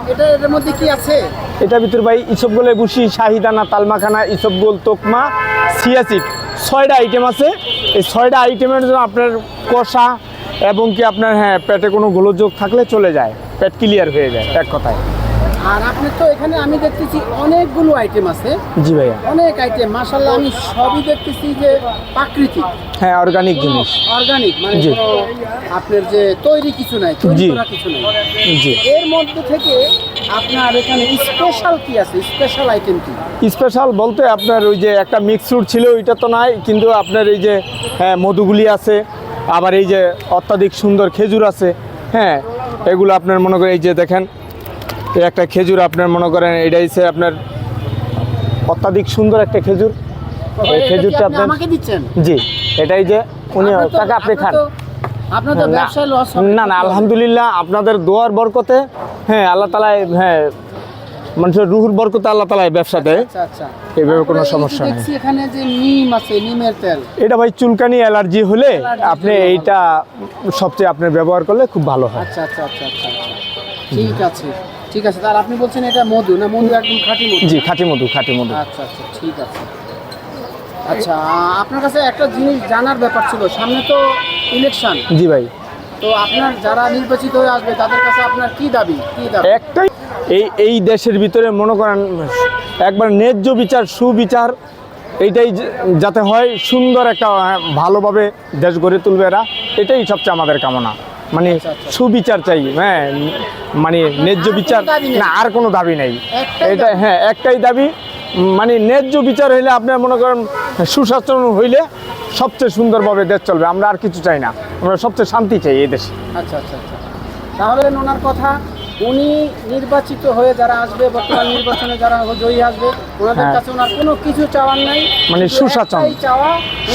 এটার মধ্যে কি আছে? এটার ভিতরে ভাই ইসবগোলে বুসি, শাহিদানা, তালমাখানা, ইসবগোল, তোকমা, সিয়াসিড 6টা আইটেম আছে। এই 6টা আইটেমের জন্য আপনার কষা এবং কি আপনার পেটে কোনো গোলযোগ থাকলে চলে যায়, পেট ক্লিয়ার হয়ে যায় এক কথায়। আর আপনি তো এখানে আমি দেখতেছি অনেকগুলো আইটেম আছে। জি ভাইয়া, অনেক আইটেম মাশাআল্লাহ, আমি সবই দেখতেছি যে প্রাকৃতিক, অর্গানিক জিনিস। অর্গানিক মানে জি। কোনো আপনার যে তৈরি কিছু নাই, তৈরি জি। করা কিছু নাই। জি। এর মধ্যে থেকে আপনার এখানে স্পেশাল কি আছে? স্পেশাল আইটেম কি? স্পেশাল বলতে আপনার ওই যে একটা মিক্স ফ্রুট ছিল, ওইটা তো নাই, কিন্তু আপনার এই যে মধুগুলি আছে, আবার এই যে অত্যাধিক সুন্দর খেজুর আছে। এগুলো আপনার মনে করেন, এই যে দেখেন এই একটা খেজুর আপনার মনে করেন, এটা হচ্ছে আপনার অত্যাধিক সুন্দর একটা খেজুর। এই খেজুরটা আপনি আমাকে দিচ্ছেন? জি, এটাই যে উনি টাকা আপনি খান। আপনার তো ব্যবসায় লস হবে না, আলহামদুলিল্লাহ আপনাদের দোয়ার বরকতে, আল্লাহ তাআলা মানুষের রুহুর বরকতে আল্লাহ তাআলা ব্যবসা দেয়। আচ্ছা আচ্ছা, এইভাবে কোনো সমস্যা নেই। দেখছি এখানে যে নিম আছে, নিমের তেল। এটা ভাই চুলকানি অ্যালার্জি হলে আপনি এইটা সবচেয়ে আপনি ব্যবহার করলে খুব ভালো হয়। আচ্ছা আচ্ছা আচ্ছা আচ্ছা, ঠিক আছে ঠিক আছে। তাহলে আপনি বলছেন এটা মধু না? মধু একদম খাঁটি মধু? জি, খাঁটি মধু, খাঁটি মধু। আচ্ছা আচ্ছা, ঠিক আছে। আচ্ছা, আপনার কাছে একটা জিনিস জানার ব্যাপার ছিল, সামনে তো ইলেকশন। জি ভাই। তো আপনার যারা নির্বাচিত হয়ে আসবে তাদের কাছে আপনার কি দাবি? একটাই, এই দেশের ভিতরে মনে করেন একবার ন্যায্য বিচার, সুবিচার, এইটাই যাতে হয়, সুন্দর একটা ভালোভাবে দেশ গড়ে তুলবে এরা, এটাই সবচেয়ে আমাদের কামনা। মানে সুবিচার চাই, মানে ন্যায্য বিচার না, আর কোনো দাবি নেই। এটা একটাই দাবি, মানে ন্যায্য বিচার হইলে আপনার মনে করেন সুশাসন হইলে সবচেয়ে সুন্দরভাবে দেশ চলবে। আমরা আর কিছু চাই না, আমরা সবচেয়ে শান্তি চাই এই দেশে। আচ্ছা আচ্ছা আচ্ছা, তাহলে ওনার কথা, উনি নির্বাচিত হয়ে যারা আসবে, বর্তমান নির্বাচনে যারা জয়ী আসবে, ওনাদের কাছে ওনার কোনো কিছু চাওয়ার নাই, মানে সুশাসন,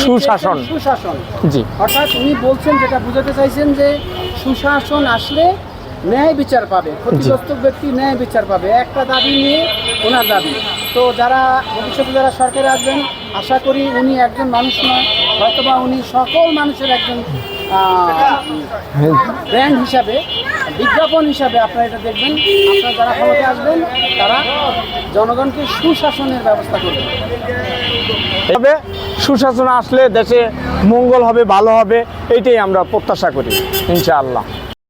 সুশাসন, সুশাসন। জি। অর্থাৎ উনি বলছেন, যেটা বুঝাতে চাইছেন যে সুশাসন আসলে ন্যায় বিচার পাবে, ক্ষতিগ্রস্ত ব্যক্তি ন্যায় বিচার পাবে। একটা দাবি নিয়ে ওনার দাবি। তো যারা ভবিষ্যতে যারা সরকারে আসবেন, আশা করি উনি একজন মানুষ নয়, হয়তোবা উনি সকল মানুষের একজন ব্র্যান্ড হিসাবে, বিজ্ঞাপন হিসাবে আপনারা এটা দেখবেন। আপনারা যারা ক্ষমতায় আসবেন তারা জনগণকে সুশাসনের ব্যবস্থা করবেন। তবে সুশাসন আসলে দেশে মঙ্গল হবে, ভালো হবে, এইটাই আমরা প্রত্যাশা করি ইনশাআল্লাহ।